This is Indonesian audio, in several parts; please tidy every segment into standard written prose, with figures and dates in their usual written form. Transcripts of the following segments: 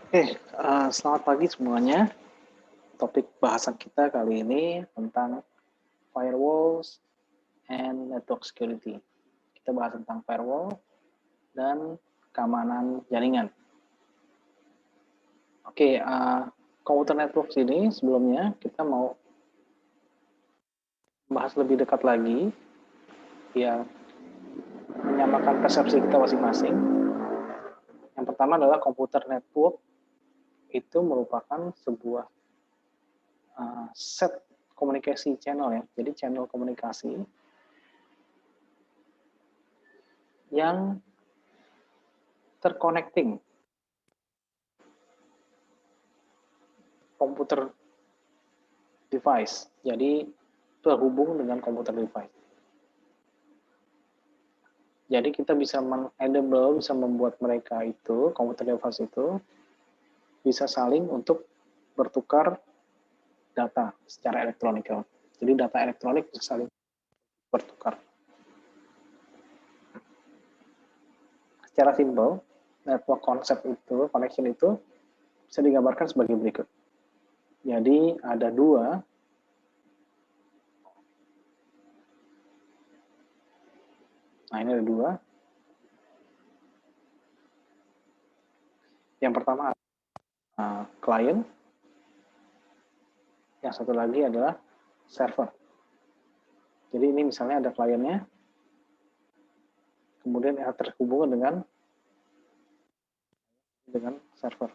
Selamat pagi semuanya. Topik bahasan kita kali ini tentang firewalls and network security. Kita bahas tentang firewall dan keamanan jaringan. Komputer network ini sebelumnya kita mau bahas lebih dekat lagi, ya menyamakan persepsi kita masing-masing. Yang pertama adalah komputer network itu merupakan sebuah set komunikasi channel ya. Jadi channel komunikasi yang terconnecting komputer device. Jadi terhubung dengan komputer device. Jadi kita bisa enable, bisa membuat mereka itu, komputer device itu, bisa saling untuk bertukar data secara elektronik. Jadi data elektronik bisa saling bertukar. Secara simpel, network concept itu, connection itu, bisa digambarkan sebagai berikut. Jadi ada dua Nah, ini ada dua. Yang pertama klien, yang satu lagi adalah server. Jadi ini misalnya ada kliennya, kemudian terhubung dengan server.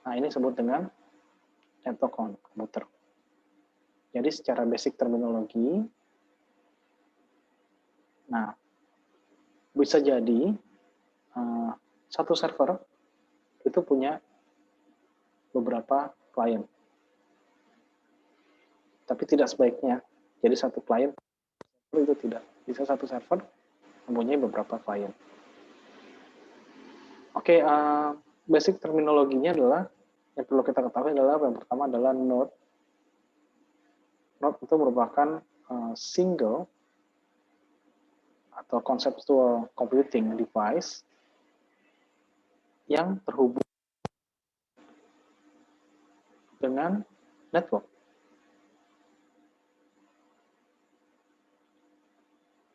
Nah, ini disebut dengan network komputer. Jadi secara basic terminologi, nah bisa jadi satu server itu punya beberapa klien. Tapi tidak sebaiknya. Jadi satu klien itu tidak. Bisa satu server mempunyai beberapa klien. Basic terminologinya adalah yang perlu kita ketahui adalah yang pertama adalah node. Node itu merupakan single atau conceptual computing device yang terhubung dengan network.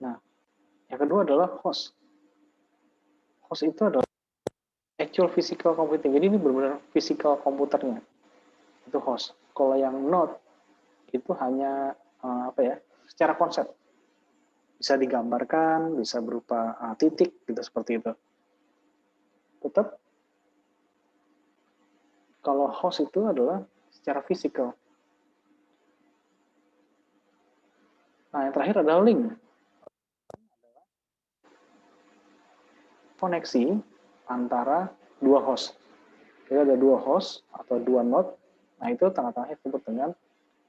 Nah, yang kedua adalah host. Host itu adalah actual physical computing. Jadi ini benar-benar physical komputernya. Itu host. Kalau yang node itu hanya secara konsep. Bisa digambarkan, bisa berupa titik gitu seperti itu. Tetap kalau host itu adalah secara fisikal. Nah, yang terakhir adalah link. Koneksi antara dua host. Jadi ada dua host atau dua node. Nah, itu tengah-tengahnya disebut dengan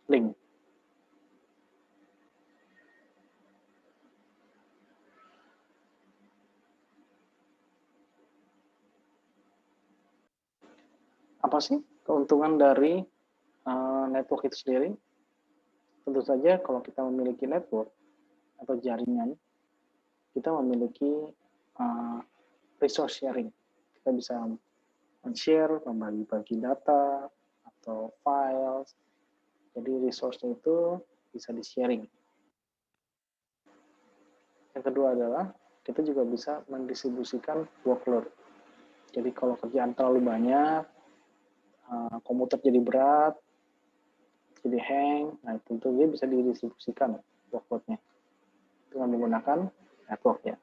link. Apa sih keuntungan dari network itu sendiri? Tentu saja kalau kita memiliki network atau jaringan, kita memiliki resource sharing. Kita bisa men-share, membagi-bagi data, atau files. Jadi resource-nya itu bisa di-sharing. Yang kedua adalah kita juga bisa mendistribusikan workload. Jadi kalau kerjaan terlalu banyak, komputer jadi berat, jadi hang, nah tentu dia bisa didistribusikan workload-nya dengan menggunakan network ya.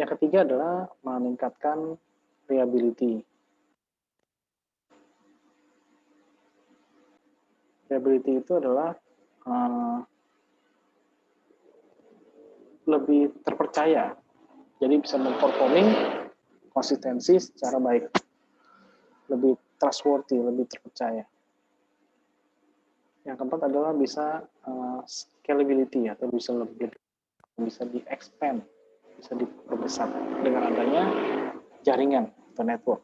Yang ketiga adalah meningkatkan reliability. Reliability itu adalah lebih terpercaya. Jadi bisa memperforming konsistensi secara baik. Lebih trustworthy, lebih terpercaya. Yang keempat adalah bisa scalability atau bisa di-expand, bisa diperbesar dengan adanya jaringan atau network.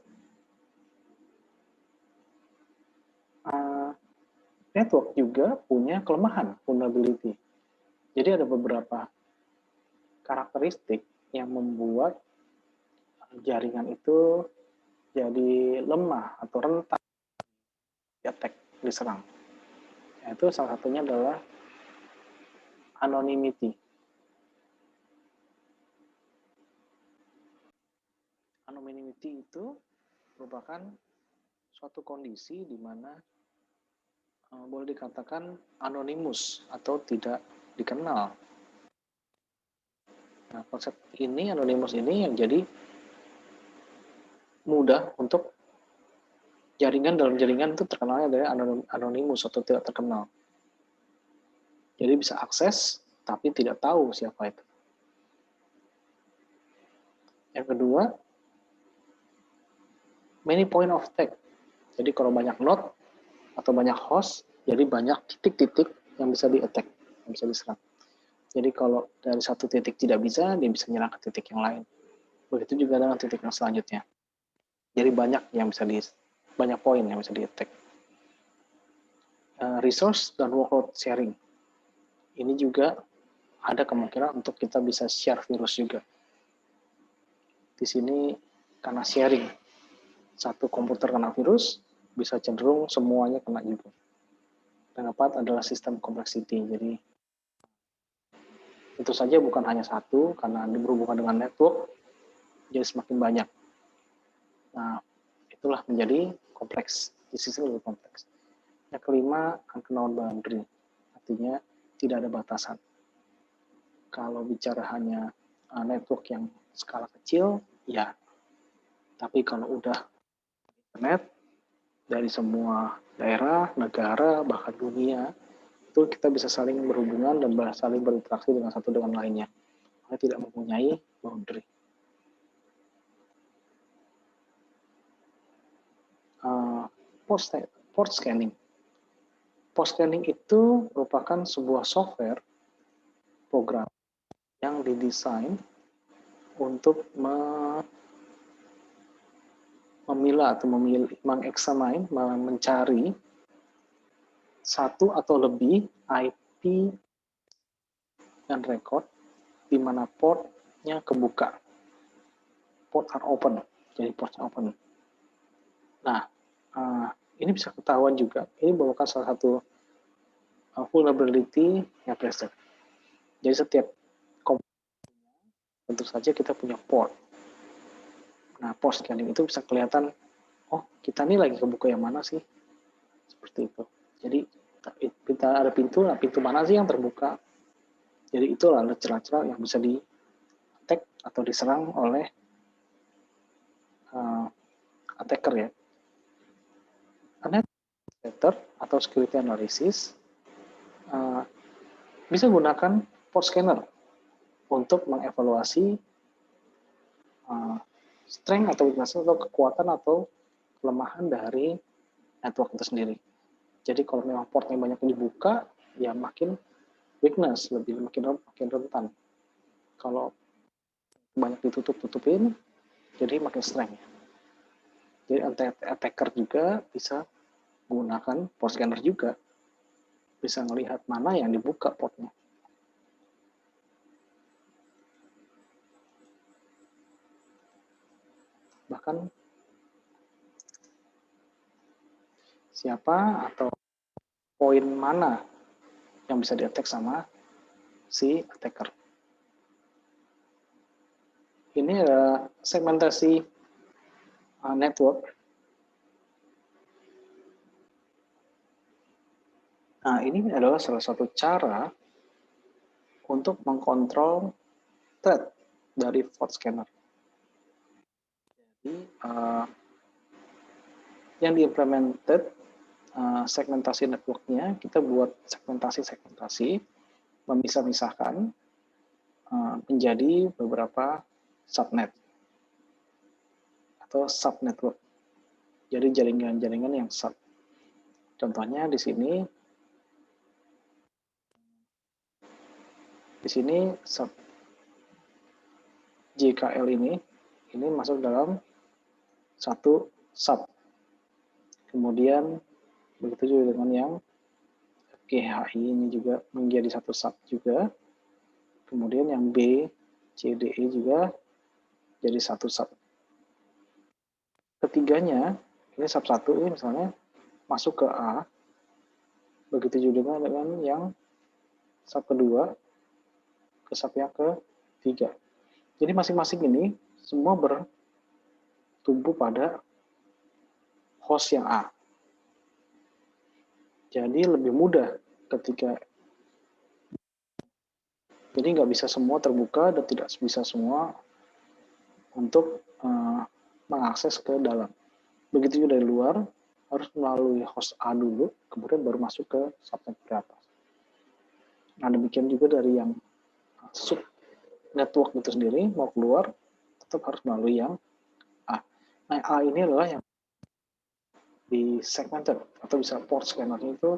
Network juga punya kelemahan, vulnerability. Jadi ada beberapa karakteristik yang membuat jaringan itu jadi lemah atau rentan di-attack, diserang. Itu salah satunya adalah anonymity. Anonymity itu merupakan suatu kondisi di mana boleh dikatakan anonimus atau tidak dikenal. Nah, konsep ini, anonimus ini yang jadi mudah untuk jaringan dalam jaringan itu terkenalnya adalah anonimus atau tidak terkenal. Jadi bisa akses, tapi tidak tahu siapa itu. Yang kedua, many point of attack. Jadi kalau banyak node atau banyak host, jadi banyak titik-titik yang bisa di-attack, yang bisa diserang. Jadi kalau dari satu titik tidak bisa, dia bisa menyerang ke titik yang lain. Begitu juga dengan titik yang selanjutnya. Jadi banyak poin yang bisa di-attack. Resource dan workload sharing. Ini juga ada kemungkinan untuk kita bisa share virus juga. Di sini karena sharing, satu komputer kena virus, bisa cenderung semuanya kena juga. Dan keempat adalah sistem complexity. Jadi itu saja bukan hanya satu, karena berhubungan dengan network, jadi semakin banyak. Nah, itulah menjadi kompleks. Di sisi lebih kompleks. Yang kelima, unknown boundary. Artinya tidak ada batasan. Kalau bicara hanya network yang skala kecil, ya. Tapi kalau udah internet, dari semua daerah, negara, bahkan dunia, itu kita bisa saling berhubungan dan saling berinteraksi dengan satu dengan lainnya. Karena tidak mempunyai boundary. Port scanning. Port scanning itu merupakan sebuah software program yang didesain untuk memilah atau mengeksamin, mencari satu atau lebih IP dan record di mana portnya kebuka. Port are open, jadi port open. Nah, ini bisa ketahuan juga. Ini merupakan salah satu vulnerability yang present. Jadi setiap komputer tentu saja kita punya port. Nah, port scanning itu bisa kelihatan, oh kita ini lagi kebuka yang mana sih? Seperti itu. Jadi kita ada pintu, nah pintu mana sih yang terbuka? Jadi itulah celah-celah yang bisa di-attack atau diserang oleh attacker ya. Attacker atau security analysis bisa gunakan port scanner untuk mengevaluasi strength atau weakness atau kekuatan atau kelemahan dari network itu sendiri. Jadi kalau memang portnya banyak dibuka, ya makin weakness, makin rentan. Kalau banyak ditutup-tutupin, jadi makin strength. Jadi attacker juga bisa menggunakan port scanner juga, bisa melihat mana yang dibuka portnya. Bahkan siapa atau poin mana yang bisa di-attack sama si attacker. Ini adalah segmentasi network. Nah, ini adalah salah satu cara untuk mengkontrol threat dari port scanner. Jadi, yang diimplemented segmentasi networknya, kita buat segmentasi, memisah-misahkan menjadi beberapa subnet atau subnetwork. Jadi jaringan-jaringan yang sub. Contohnya di sini sub JKL ini masuk dalam satu sub. Kemudian begitu juga dengan yang GHI ini juga menjadi satu sub juga. Kemudian yang B, CDE juga jadi satu sub. ketiganya, ini sub 1 ini misalnya masuk ke A, begitu juga dengan yang sub kedua ke sub yang ketiga. Jadi masing-masing ini semua bertumbuh pada host yang A. Jadi lebih mudah ketika, jadi nggak bisa semua terbuka dan tidak bisa semua untuk mengakses ke dalam. Begitu juga dari luar, harus melalui host A dulu, kemudian baru masuk ke subnet beratas. Nah, demikian juga dari yang sub network itu sendiri, mau keluar, tetap harus melalui yang A. Nah, A ini adalah yang di segmented, atau bisa port scanner-nya itu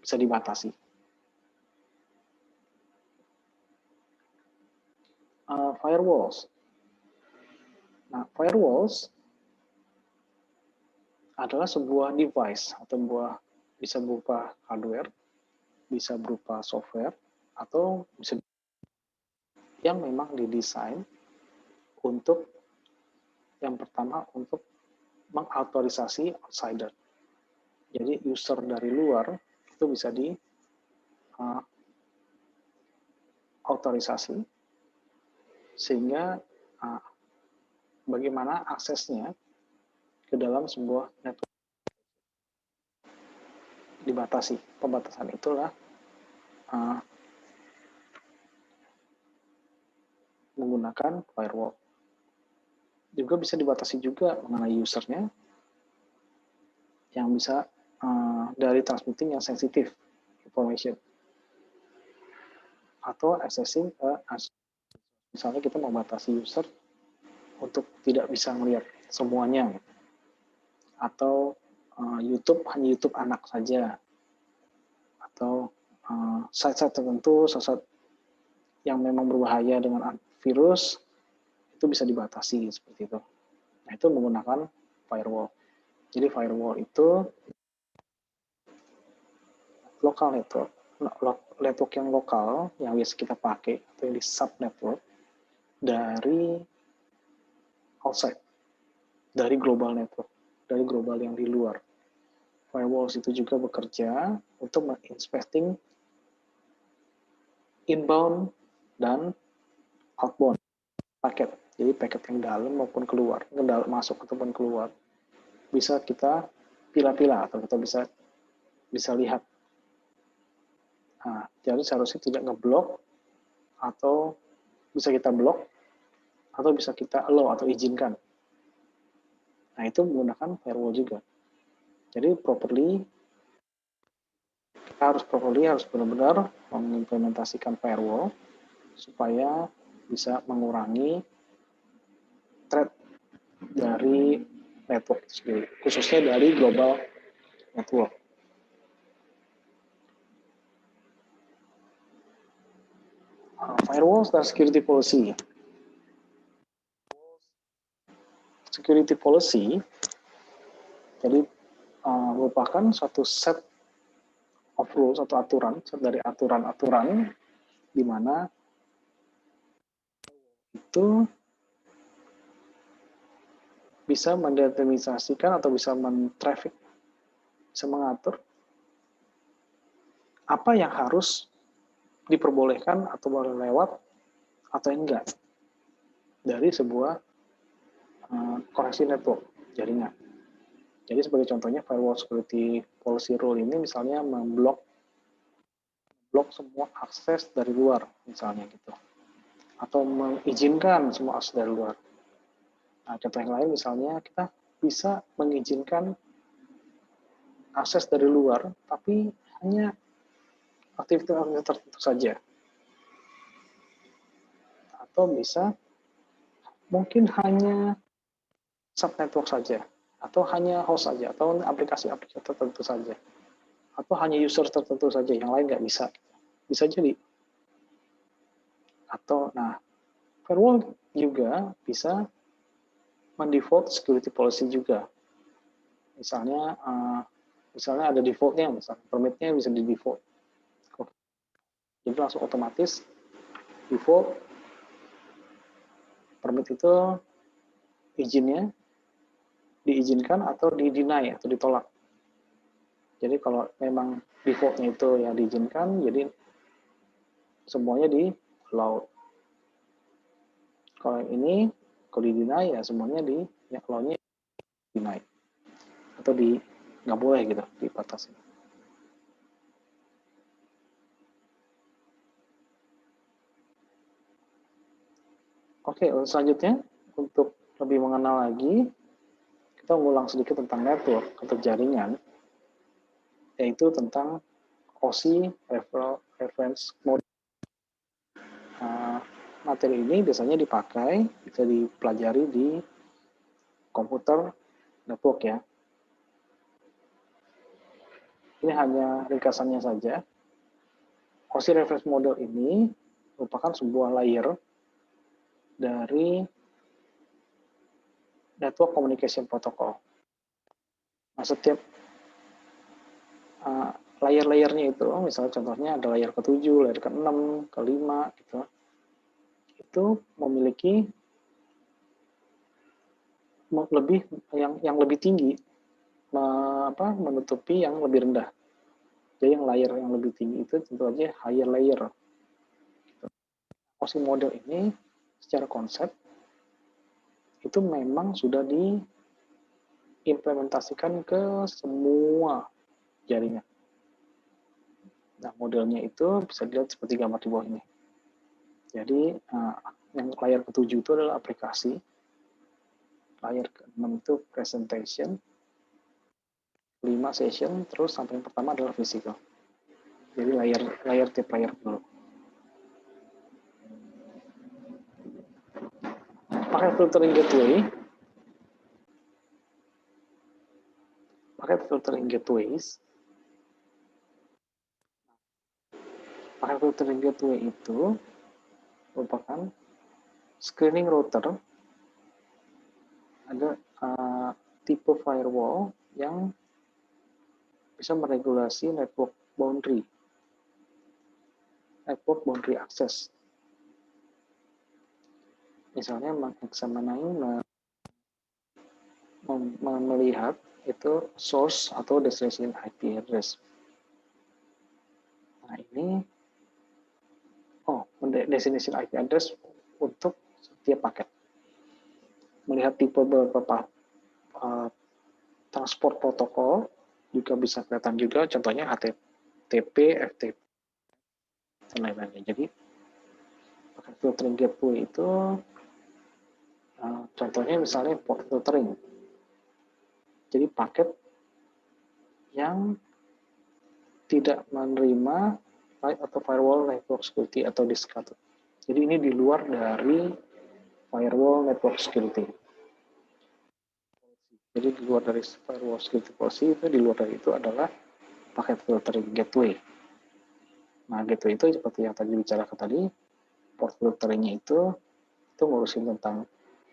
bisa dibatasi. Firewalls. Nah, firewalls adalah sebuah device atau bisa berupa hardware, bisa berupa software, atau bisa yang memang didesain untuk yang pertama untuk mengautorisasi outsider. Jadi user dari luar itu bisa di autorisasi sehingga bagaimana aksesnya ke dalam sebuah network dibatasi. Pembatasan itulah menggunakan firewall. Juga bisa dibatasi juga mengenai usernya yang bisa dari transmitting yang sensitif information atau accessing misalnya kita membatasi user untuk tidak bisa melihat semuanya atau YouTube hanya YouTube anak saja atau site-site tertentu, site-site yang memang berbahaya dengan virus itu bisa dibatasi seperti itu. Nah, itu menggunakan firewall. Jadi firewall itu local network yang lokal yang biasa kita pakai atau yang di sub network dari outside, dari global network, dari global yang di luar. Firewalls itu juga bekerja untuk menginspecting inbound dan outbound paket. Jadi paket yang dalam maupun keluar, masuk ataupun keluar, bisa kita pilah-pilah atau kita bisa lihat. Nah, jadi seharusnya tidak ngeblok atau bisa kita blok atau bisa kita allow atau izinkan. Nah, itu menggunakan firewall juga. Jadi kita harus benar-benar mengimplementasikan firewall supaya bisa mengurangi threat dari network itu sendiri, khususnya dari global network. Firewalls dan security policy. Security policy jadi merupakan suatu set of rules atau aturan, set dari aturan-aturan di mana itu bisa mendeterminasikan atau bisa mentraffic, bisa mengatur apa yang harus diperbolehkan atau boleh lewat atau enggak dari sebuah koneksi network jaringan. Jadi sebagai contohnya firewall security policy rule ini misalnya memblok semua akses dari luar misalnya gitu. Atau mengizinkan semua akses dari luar. Nah, contoh yang lain misalnya kita bisa mengizinkan akses dari luar tapi hanya aktivitas tertentu saja. Atau bisa mungkin hanya subnetwork saja, atau hanya host saja, atau aplikasi-aplikasi tertentu saja, atau hanya user tertentu saja, yang lain nggak bisa. Bisa jadi. Atau, nah, firewall juga bisa mendefault security policy juga. Misalnya ada defaultnya, misalnya permitnya bisa di default. Jadi langsung otomatis default permit itu izinnya diizinkan atau di-deny atau ditolak. Jadi kalau memang default-nya itu ya diizinkan, jadi semuanya di-allow. Kalau yang ini, kalau di-deny ya semuanya ya allow-nya deny. Atau nggak boleh gitu, dibatasi. Oke, selanjutnya untuk lebih mengenal lagi, kita ngulang sedikit tentang network atau jaringan, yaitu tentang OSI reference model. Materi ini biasanya dipakai, bisa dipelajari di komputer network ya. Ini hanya ringkasannya saja. OSI reference model ini merupakan sebuah layer dari network communication protocol. Nah, setiap layer-layernya itu, misalnya contohnya ada layer ke-7, layer ke-6, ke-5, gitu. Itu memiliki yang lebih tinggi, menutupi yang lebih rendah. Jadi yang layer yang lebih tinggi itu tentu aja higher layer. OSI model ini secara konsep itu memang sudah diimplementasikan ke semua jaringan. Nah, modelnya itu bisa dilihat seperti gambar di bawah ini. Jadi, yang layer ke-7 itu adalah aplikasi, layer ke-6 itu presentation, 5 session, terus sampai yang pertama adalah physical. Jadi layer tiap layer dulu. Pakai filtering gateways, pakai filtering gateway itu merupakan screening router, ada tipe firewall yang bisa meregulasi network boundary access. Misalnya melihat itu source atau destination IP address. Nah, ini destination IP address untuk setiap paket. Melihat tipe beberapa transport protokol juga bisa kelihatan juga, contohnya HTTP, FTP, dan lain-lainnya. Jadi, pakai filtering gateway itu contohnya misalnya port filtering. Jadi paket yang tidak menerima atau firewall network security atau DISC. Jadi ini di luar dari firewall network security. Jadi di luar dari firewall security policy itu, di luar dari itu adalah paket filtering gateway. Nah, gateway itu seperti yang tadi bicarakan tadi, port filteringnya itu ngurusin tentang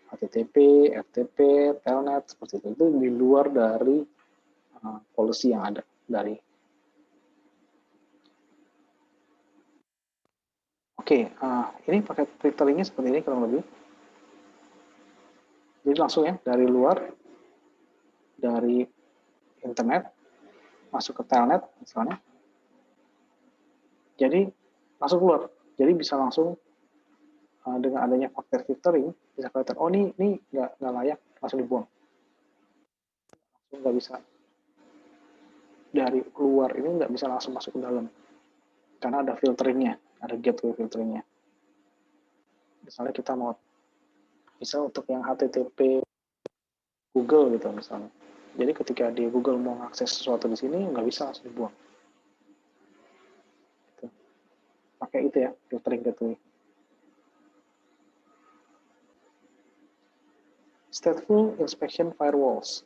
HTTP, FTP, telnet, seperti itu di luar dari policy yang ada dari. Oke, ini paket filteringnya seperti ini kurang lebih. Jadi langsung ya dari luar, dari internet masuk ke telnet misalnya. Jadi masuk keluar. Jadi bisa langsung dengan adanya paket filtering bisa kelihatan, oh ini nggak layak, langsung dibuang. Langsung nggak bisa dari luar ini nggak bisa langsung masuk ke dalam karena ada filteringnya, ada gateway filteringnya. Misalnya kita mau untuk yang HTTP Google gitu misalnya. Jadi ketika di Google mau akses sesuatu di sini nggak bisa langsung dibuang. Gitu. Pakai itu ya filtering gateway. Stateful inspection firewalls.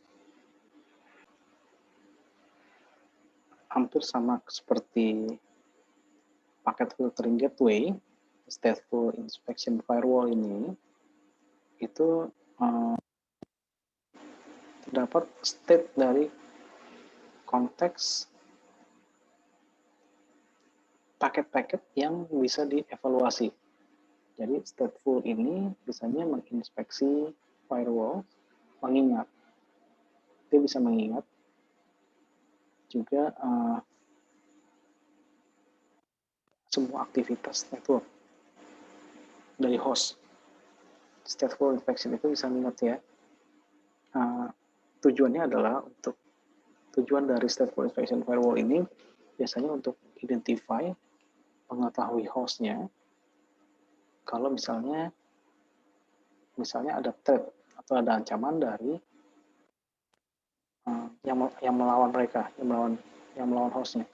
Hampir sama seperti paket filtering gateway, stateful inspection firewall ini itu terdapat state dari konteks paket-paket yang bisa dievaluasi. Jadi stateful ini biasanya menginspeksi firewall, mengingat dia bisa mengingat juga semua aktivitas network dari host. Stateful inspection itu bisa mengingat ya. Tujuannya adalah untuk tujuan dari stateful inspection firewall ini biasanya untuk identify, mengetahui hostnya kalau misalnya ada threat atau ada ancaman dari yang melawan mereka, yang melawan hostnya.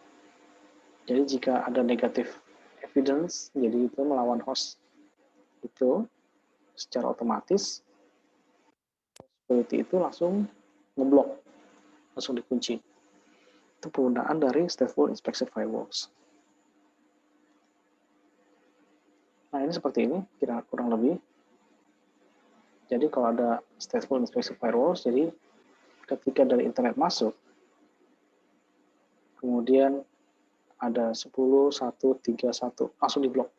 Jadi jika ada negative evidence, jadi itu melawan host itu secara otomatis security itu langsung ngeblok, langsung dikunci. Itu penggunaan dari stateful inspection firewalls. Nah, ini seperti ini, kira kurang lebih. Jadi kalau ada stateful inspection firewalls, jadi ketika dari internet masuk, kemudian ada 10, 1, 3, 1, langsung diblok.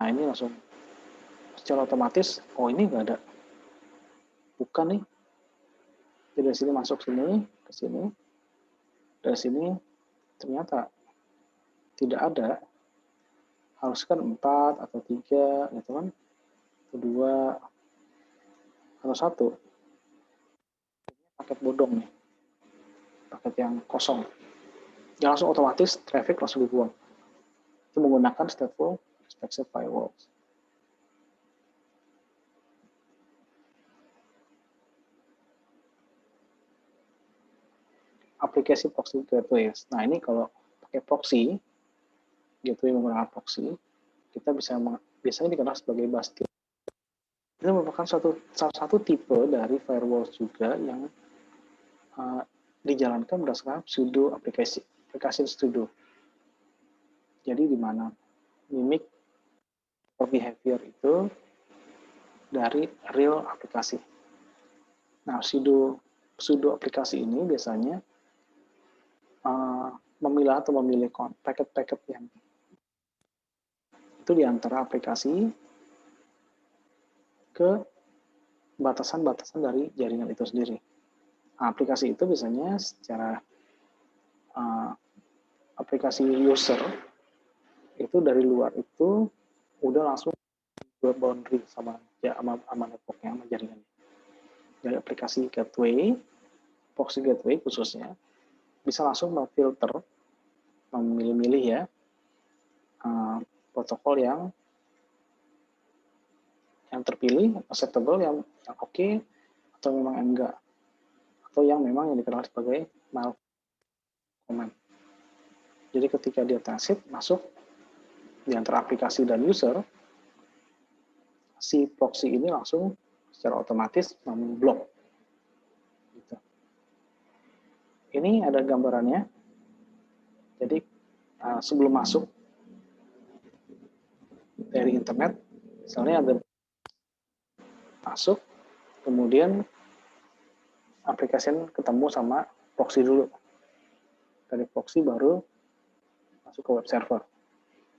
Nah, ini langsung secara otomatis, oh ini nggak ada. Bukan nih. Jadi dari sini masuk sini, ke sini. Dari sini ternyata tidak ada. Harus kan 4 atau 3, gitu kan. Atau 2, atau 1. Paket bodong nih. Paket yang kosong. Yang langsung otomatis, traffic langsung dibuang. Itu menggunakan stateful inspection firewalls. Aplikasi proxy gateways. Nah, ini kalau pakai proxy, gateway menggunakan proxy, kita bisa biasanya dikenal sebagai bastion. Itu merupakan salah satu tipe dari firewall juga yang dijalankan berdasarkan pseudo aplikasi pseudo. Jadi di mana mimik behavior itu dari real aplikasi. Nah, pseudo aplikasi ini biasanya memilah atau memilih paket-paket yang itu di antara aplikasi ke batasan-batasan dari jaringan itu sendiri. Nah, aplikasi itu biasanya secara aplikasi user itu dari luar itu udah langsung buat boundary sama networknya, sama jaringannya. Dari aplikasi gateway, proxy gateway khususnya, bisa langsung memfilter, memilih-milih ya, protokol yang terpilih, acceptable, yang oke, atau memang enggak, atau yang memang yang dikenal sebagai mild command. Jadi ketika dia transit masuk di antara aplikasi dan user, si proxy ini langsung secara otomatis memblok. Gitu. Ini ada gambarannya. Jadi sebelum masuk dari internet, misalnya ada masuk, kemudian aplikasi ketemu sama proxy dulu. Dari proxy baru masuk ke web server.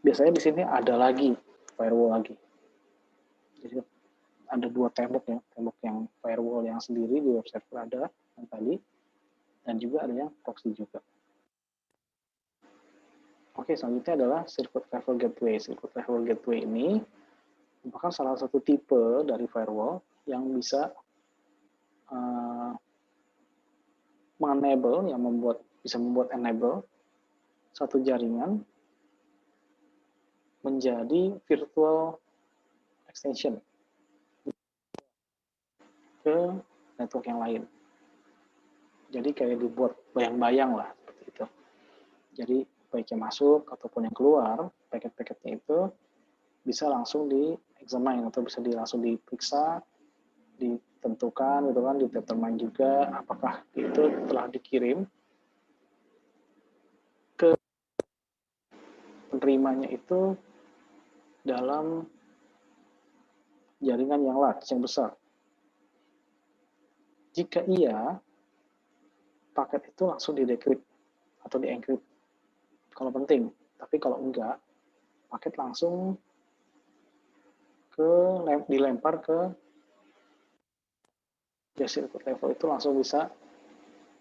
Biasanya di sini ada lagi firewall lagi. Jadi ada 2 tembok ya, tembok yang firewall yang sendiri di web server ada yang tadi, dan juga ada yang proxy juga. Oke, selanjutnya adalah circuit level gateway. Circuit level gateway ini merupakan salah satu tipe dari firewall yang bisa mengenable, yang bisa membuat enable satu jaringan menjadi virtual extension ke network yang lain. Jadi kayak dibuat bayang-bayang lah seperti itu. Jadi baik yang masuk ataupun yang keluar, paket-paketnya itu bisa langsung di-examine atau bisa langsung diperiksa, ditentukan gitu kan, determine juga apakah itu telah dikirim ke penerimanya itu dalam jaringan yang large, yang besar. Jika iya, paket itu langsung di-decrypt atau di-encrypt kalau penting. Tapi kalau enggak, paket langsung dilempar ke Di circuit level itu langsung bisa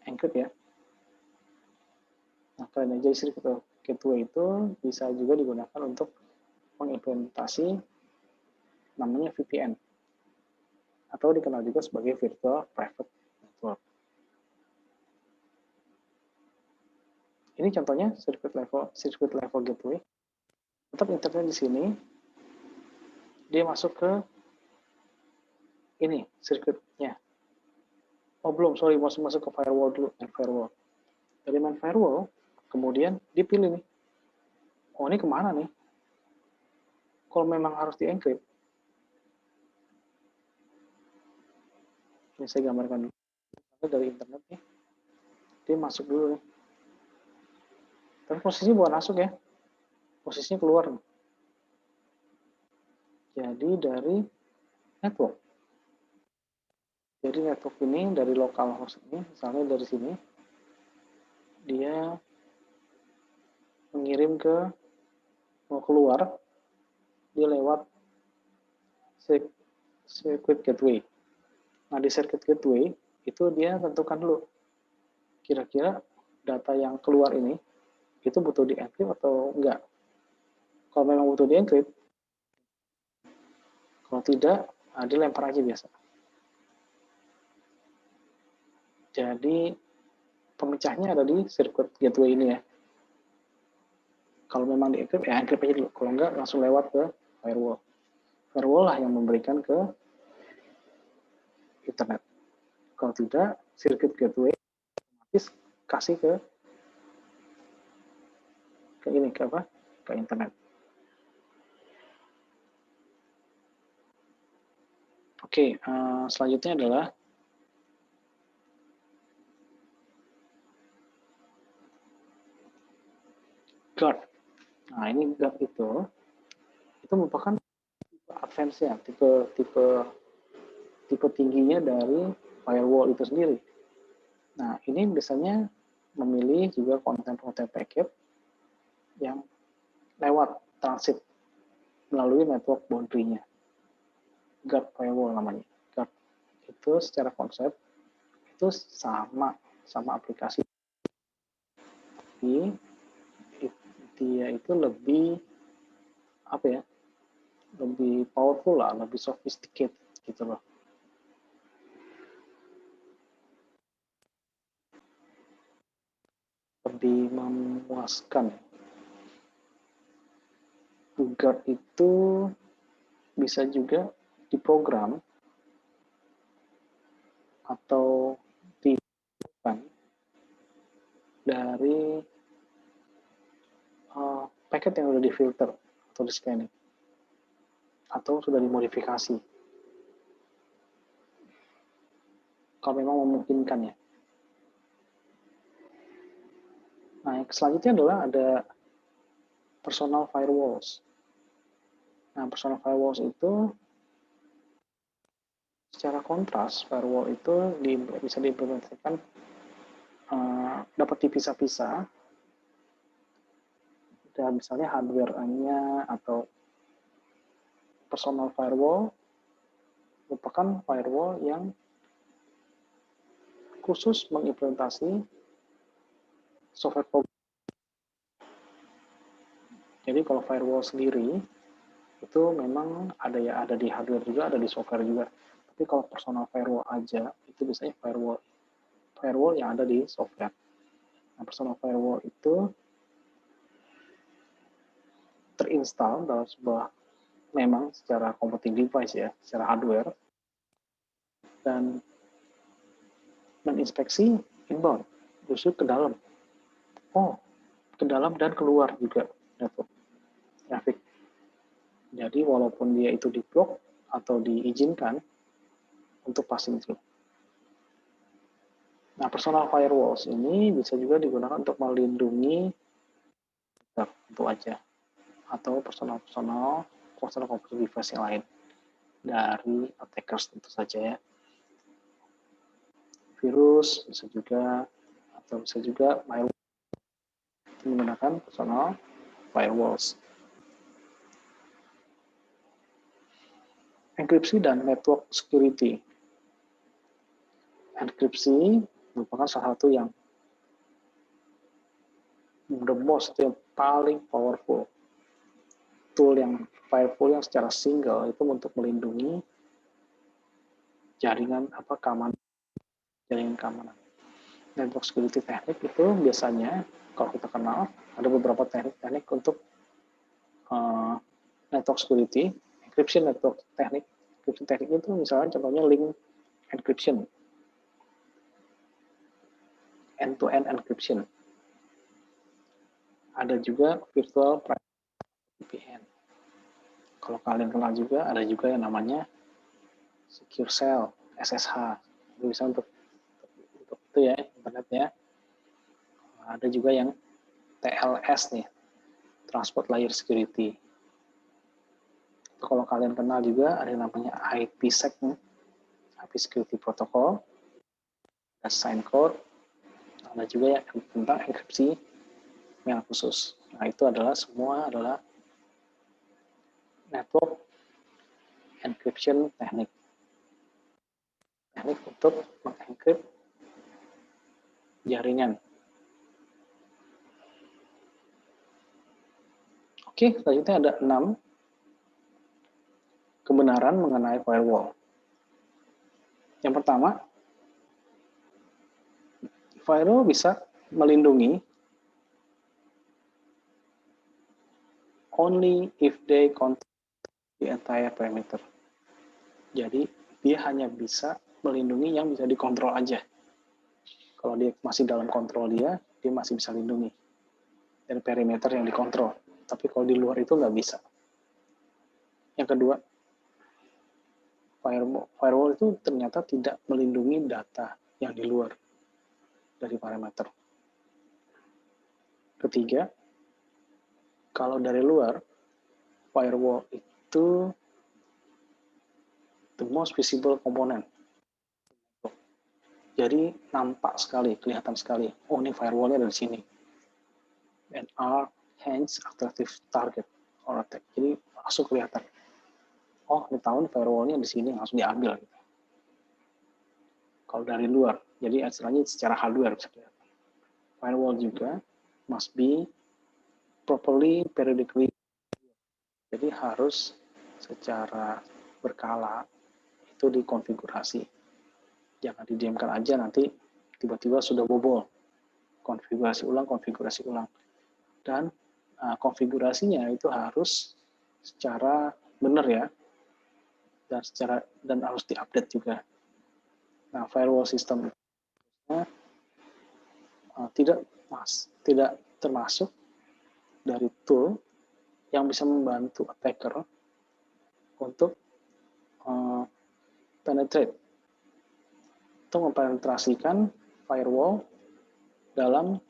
encrypt ya. Nah, karena jadi circuit gateway itu bisa juga digunakan untuk mengimplementasi namanya VPN atau dikenal juga sebagai Virtual Private Network. Ini contohnya circuit level gateway. Tetap internet di sini, dia masuk ke ini circuitnya. Oh belum, sorry, masuk ke firewall dulu, main firewall. Dari main firewall, kemudian dipilih nih, oh ini kemana nih? Kalau memang harus di-encrypt, ini saya gambarkan dulu. Dari internet nih, dia masuk dulu nih. Tapi posisinya bukan masuk ya, posisinya keluar nih. Jadi dari network. Jadi network ini dari localhost ini, misalnya dari sini, dia mengirim ke, mau keluar, dia lewat circuit gateway. Nah, di circuit gateway, itu dia tentukan dulu, kira-kira data yang keluar ini, itu butuh di-encrypt atau enggak. Kalau memang butuh di-encrypt, kalau tidak, nah dia lempar aja biasa. Jadi, pemecahnya ada di circuit gateway ini ya. Kalau memang di-encrypt, ya encrypt aja dulu. Kalau enggak, langsung lewat ke firewall. Firewall lah yang memberikan ke internet. Kalau tidak, circuit gateway otomatis kasih ke ini, ke apa? Ke internet. Oke, selanjutnya adalah guard. Nah, ini guard itu merupakan tipe advance ya, tipe tingginya dari firewall itu sendiri. Nah, ini biasanya memilih juga konten-konten packet yang lewat transit melalui network boundary-nya. Guard firewall namanya. Guard itu secara konsep itu sama aplikasi. Tapi dia itu lebih apa ya? Lebih powerful lah, lebih sophisticated gitu loh. Lebih memuaskan. Guard itu bisa juga diprogram atau dibuat dari paket yang sudah difilter atau di scanning atau sudah dimodifikasi kalau memang memungkinkan ya. Nah, yang selanjutnya adalah ada personal firewalls. Nah, personal firewalls itu secara kontras, firewall itu bisa diimplementasikan dapat dipisah-pisah dan misalnya hardware-nya atau personal firewall merupakan firewall yang khusus mengimplementasi software program. Jadi kalau firewall sendiri itu memang ada di hardware juga, ada di software juga. Tapi kalau personal firewall aja itu biasanya firewall yang ada di software. Nah, personal firewall itu terinstall dalam sebuah memang secara computing device ya, secara hardware dan menginspeksi inbound, justru ke dalam. Oh, ke dalam dan keluar juga network traffic. Jadi walaupun dia itu di-block atau diizinkan untuk passing through. Nah, personal firewalls ini bisa juga digunakan untuk melindungi tentu aja atau personal computer device yang lain dari attackers tentu saja ya. Virus bisa juga atau bisa juga malware menggunakan personal firewalls. Enkripsi dan network security. enkripsi merupakan salah satu yang the most, yang paling powerful tool yang powerful yang secara single itu untuk melindungi jaringan keamanan. Network security teknik itu biasanya kalau kita kenal ada beberapa teknik untuk network security, encryption network teknik. Encryption teknik itu misalnya contohnya link encryption, end-to-end encryption. Ada juga virtual private VPN. Kalau kalian kenal juga, ada juga yang namanya secure shell, SSH. Itu bisa untuk itu ya, internetnya. Ada juga yang TLS nih, transport layer security. Kalau kalian kenal juga, ada yang namanya IPsec, IP security protocol, ada sign code, ada juga yang tentang enkripsi mail khusus. Nah, itu adalah semua adalah network encryption teknik untuk mengencrypt jaringan. Oke, selanjutnya ada 6 kebenaran mengenai firewall. Yang pertama, firewall bisa melindungi only if they control the entire perimeter. Jadi, dia hanya bisa melindungi yang bisa dikontrol aja. Kalau dia masih dalam kontrol dia masih bisa lindungi dari perimeter yang dikontrol. Tapi kalau di luar itu nggak bisa. Yang kedua, firewall itu ternyata tidak melindungi data yang di luar dari perimeter. Ketiga, kalau dari luar, firewall itu the most visible component. Jadi nampak sekali, kelihatan sekali. Oh, ini firewall-nya dari sini. And are hence attractive target or attack. Jadi langsung kelihatan. Oh, ini tahu nih firewall-nya di sini, langsung diambil. Gitu. Kalau dari luar, jadi istilahnya secara hardware bisa kelihatan. Firewall juga must be properly periodically. Jadi harus secara berkala itu dikonfigurasi. Jangan didiamkan aja, nanti tiba-tiba sudah bobol. Konfigurasi ulang. Dan konfigurasinya itu harus secara benar ya, dan harus diupdate juga. Nah, firewall system tidak termasuk dari tool yang bisa membantu attacker untuk penetrate atau mempenetrasikan firewall dalam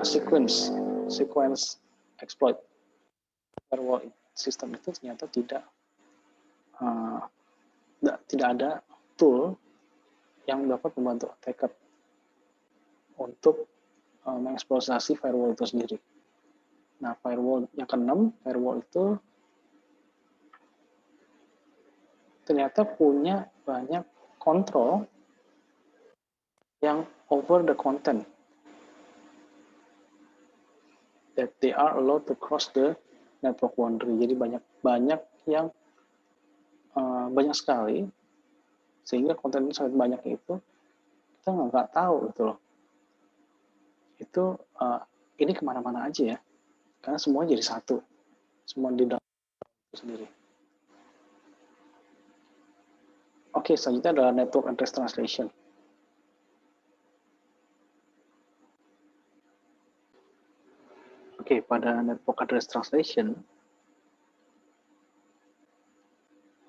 sequence exploit. Firewall system itu ternyata tidak ada tool yang dapat membantu attacker untuk mengeksploitasi firewall itu sendiri. Nah, firewall yang keenam, firewall itu ternyata punya banyak kontrol yang over the content that they are allowed to cross the network boundary. Jadi banyak yang banyak sekali, sehingga konten itu sangat banyak itu kita nggak tahu gitu loh. Itu ini kemana-mana aja ya, karena semua jadi satu, semua di dalam itu sendiri. Oke, selanjutnya adalah network address translation. Oke, pada network address translation,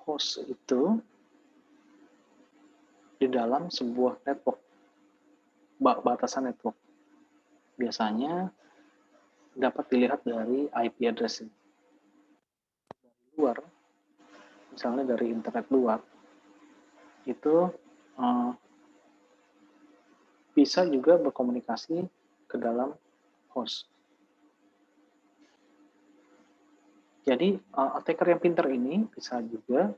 host itu di dalam sebuah network, batasan network. Biasanya dapat dilihat dari IP address. Dari luar, misalnya dari internet luar, itu bisa juga berkomunikasi ke dalam host. Jadi attacker yang pintar ini bisa juga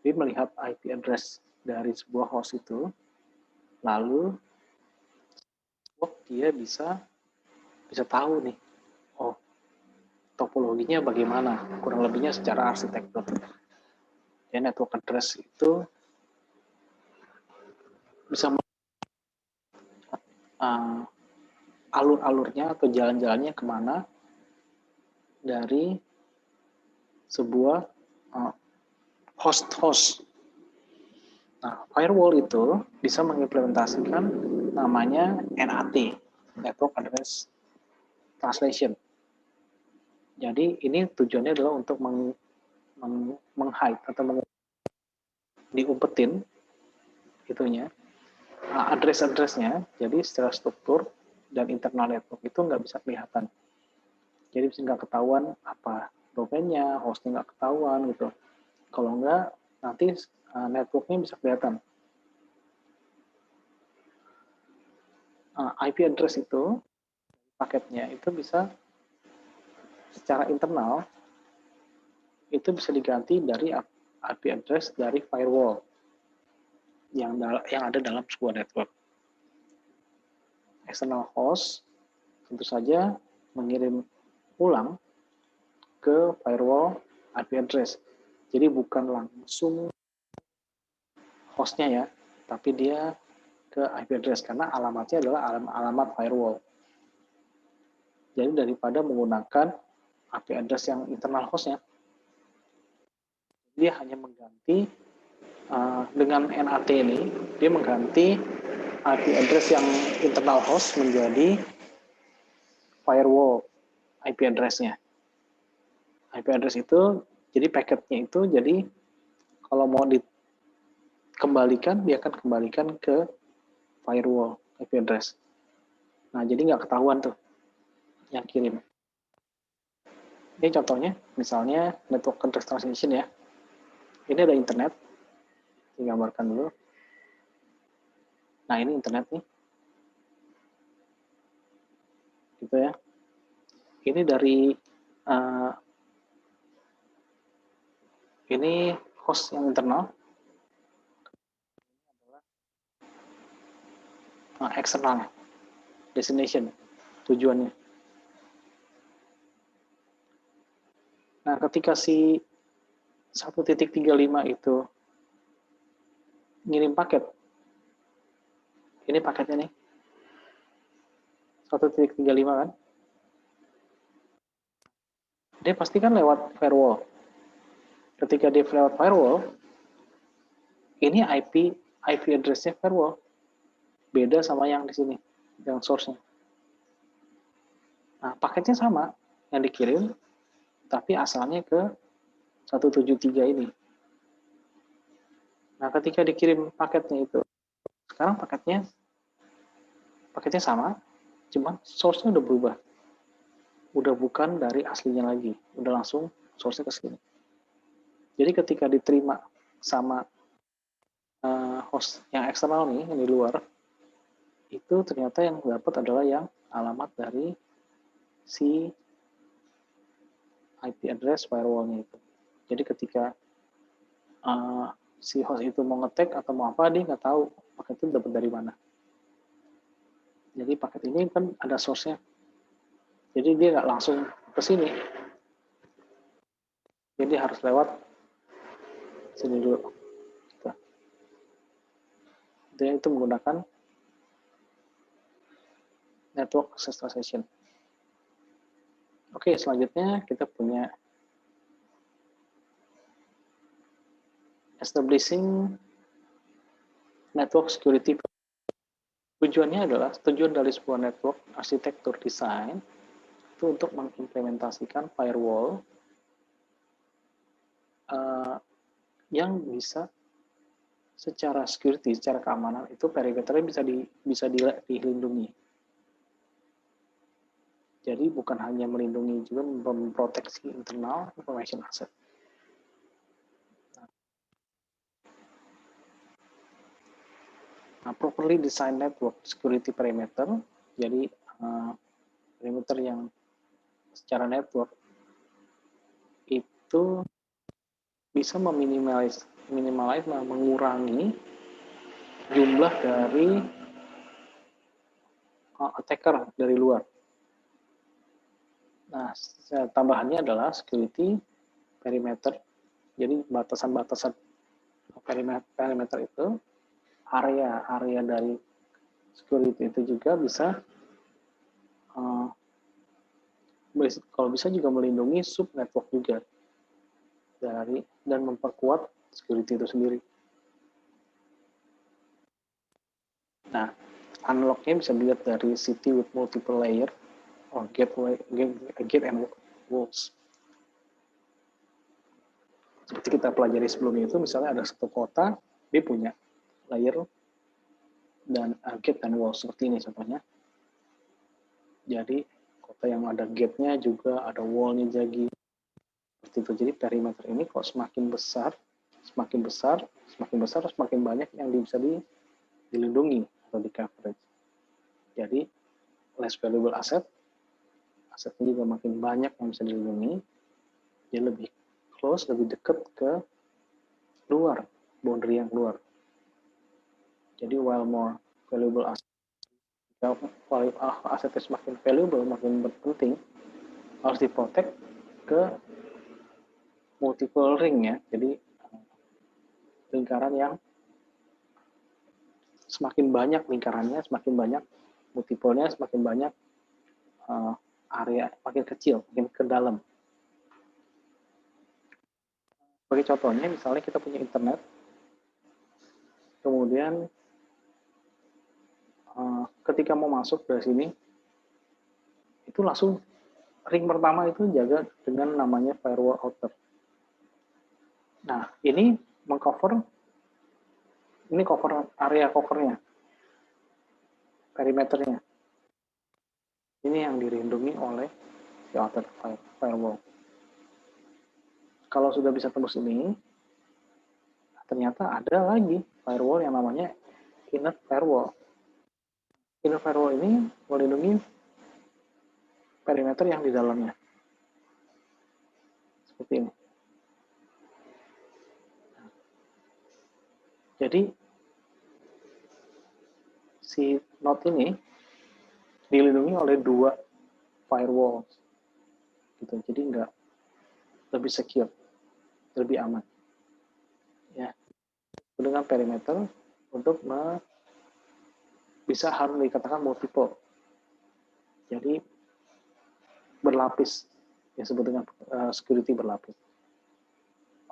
dia melihat IP address dari sebuah host itu, lalu dia bisa tahu nih, oh topologinya bagaimana, kurang lebihnya secara arsitektur. Ya, network address itu bisa alur-alurnya atau jalan-jalannya kemana dari sebuah host-host. Nah, firewall itu bisa mengimplementasikan namanya NAT, Network Address Translation. Jadi ini tujuannya adalah untuk meng-hide atau diumpetin itunya, address-addressnya, jadi secara struktur dan internal network itu nggak bisa kelihatan. Jadi bisa nggak ketahuan apa domainnya, hostnya nggak ketahuan gitu. Kalau nggak, nanti networknya bisa kelihatan. IP address itu, paketnya itu bisa secara internal, itu bisa diganti dari IP address dari firewall yang ada dalam sebuah network. External host tentu saja mengirim ulang ke firewall IP address. Jadi bukan langsung hostnya ya, tapi dia ke IP address karena alamatnya adalah alamat firewall. Jadi daripada menggunakan IP address yang internal hostnya, dia hanya mengganti dengan NAT ini, dia mengganti IP address yang internal host menjadi firewall IP address-nya. IP address itu, jadi paketnya itu, jadi kalau mau dikembalikan, dia akan kembalikan ke firewall IP address. Nah, jadi nggak ketahuan tuh yang kirim. Ini contohnya, misalnya network address translation ya. Ini ada internet, digambarkan dulu. Nah, ini internet nih. Gitu ya. Ini dari ini host yang internal, eksternal, destination, tujuannya. Nah, ketika si 1.35 itu ngirim paket, ini paketnya nih, 1.35 kan, dia pasti kan lewat firewall. Ketika dia lewat firewall, ini IP address-nya firewall, beda sama yang di sini, yang source-nya. Nah, paketnya sama, yang dikirim, tapi asalnya ke 173 ini. Nah, ketika dikirim paketnya itu, sekarang paketnya sama, cuma source-nya udah berubah. Udah bukan dari aslinya lagi, udah langsung source-nya ke sini. Jadi ketika diterima sama host yang eksternal nih, yang di luar, itu ternyata yang dapat adalah yang alamat dari si IP address firewall-nya itu. Jadi ketika si host itu mau ngetek atau mau apa, dia nggak tahu paket itu dapat dari mana. Jadi paket ini kan ada source-nya. Jadi dia nggak langsung ke sini. Jadi harus lewat sini dulu. Gitu. Dan itu menggunakan network access translation. Oke, selanjutnya kita punya establishing network security. Tujuannya adalah, tujuan dari sebuah network arsitektur desain itu untuk mengimplementasikan firewall yang bisa secara security, secara keamanan itu perimeternya bisa dilindungi. Jadi bukan hanya melindungi, juga memproteksi internal information asset. Nah, properly design network security perimeter, jadi perimeter yang secara network itu bisa mengurangi jumlah dari attacker dari luar. Nah, tambahannya adalah security perimeter. Jadi batasan-batasan perimeter itu, area dari security itu juga bisa, kalau bisa juga melindungi sub network juga dan memperkuat security itu sendiri. Nah, unlock-nya bisa dilihat dari city with multiple layer or gate and walls. Seperti kita pelajari sebelumnya itu, misalnya ada satu kota, dia punya layer dan gate and wall seperti ini contohnya. Jadi kota yang ada gate-nya juga ada wall-nya jadi seperti itu. Jadi perimeter ini kok semakin besar, semakin banyak yang bisa dilindungi atau di coverage. Jadi less valuable asetnya juga makin banyak yang bisa dilindungi, dia lebih close, lebih dekat ke luar, boundary yang keluar. Jadi while more valuable asetnya semakin valuable, makin penting, harus diprotect ke multiple ring ya. Jadi lingkaran yang semakin banyak lingkarannya, semakin banyak multiple-nya, semakin banyak area, makin kecil, makin ke dalam. Sebagai contohnya, misalnya kita punya internet, kemudian ketika mau masuk dari sini, itu langsung ring pertama itu jaga dengan namanya firewall outer. Nah, ini mengcover, ini cover area covernya, perimeternya. Ini yang dilindungi oleh si outer firewall. Kalau sudah bisa tembus ini, ternyata ada lagi firewall yang namanya inner firewall. Inner firewall ini melindungi perimeter yang di dalamnya. Seperti ini. Jadi, si node ini dilindungi oleh dua firewall. Gitu. Jadi enggak lebih secure, lebih aman. Ya. Dengan perimeter untuk bisa harus dikatakan multiple. Jadi berlapis, yang disebut dengan security berlapis.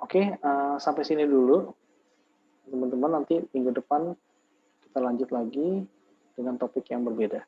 Oke, sampai sini dulu. Teman-teman, nanti minggu depan kita lanjut lagi dengan topik yang berbeda.